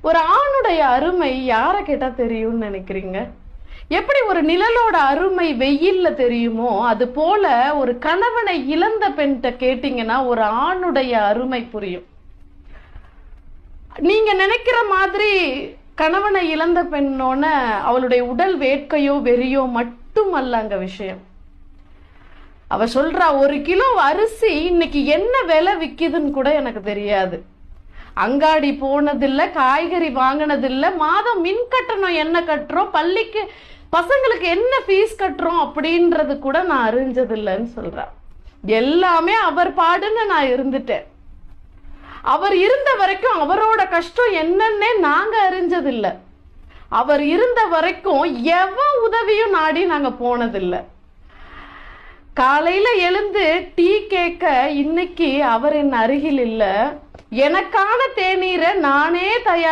ஒரு ஆணுடைய அருமை யார கேட்டா தெரியும்னு நினைக்கிறீங்க? எப்படி ஒரு நிழலோட அருமை வெயில்ல தெரியுமோ அது போல ஒரு கணவனை இழந்த பெண்கிட்ட கேட்டீங்கன்னா ஒரு ஆணுடைய அருமை புரியும். நீங்க நினைக்கிற மாதிரி கணவனை இழந்த பெண்ணோன அவளுடைய உடல் வேட்கையோ வெறியோ மட்டும் அல்ல அங்க விஷயம். அவ சொல்றா, 1 கிலோ அரிசி இன்னைக்கு என்ன விலை விக்குதுன்னு கூட எனக்கு தெரியாது. அங்காடி போனதில்லை, காய்கறி வாங்கினதில்லை, மாதம் மின் கட்டணம் என்ன கட்டுறோம், பள்ளிக்கு பசங்களுக்கு என்ன ஃபீஸ் கட்டுறோம் அப்படின்றது கூட நான் அறிஞ்சதில்லைன்னு சொல்றேன். எல்லாமே அவர் பாடுன்னு நான் இருந்துட்டேன். அவர் இருந்த வரைக்கும் அவரோட கஷ்டம் என்னன்னே நாங்க அறிஞ்சதில்லை. அவர் இருந்த வரைக்கும் எவன் உதவியும் நாடி நாங்க போனதில்லை. காலையில எழுந்து டீ கேட்க இன்னைக்கு அவர் என் அருகில் இல்லை. எனக்கான தேநீரை நானே தயார்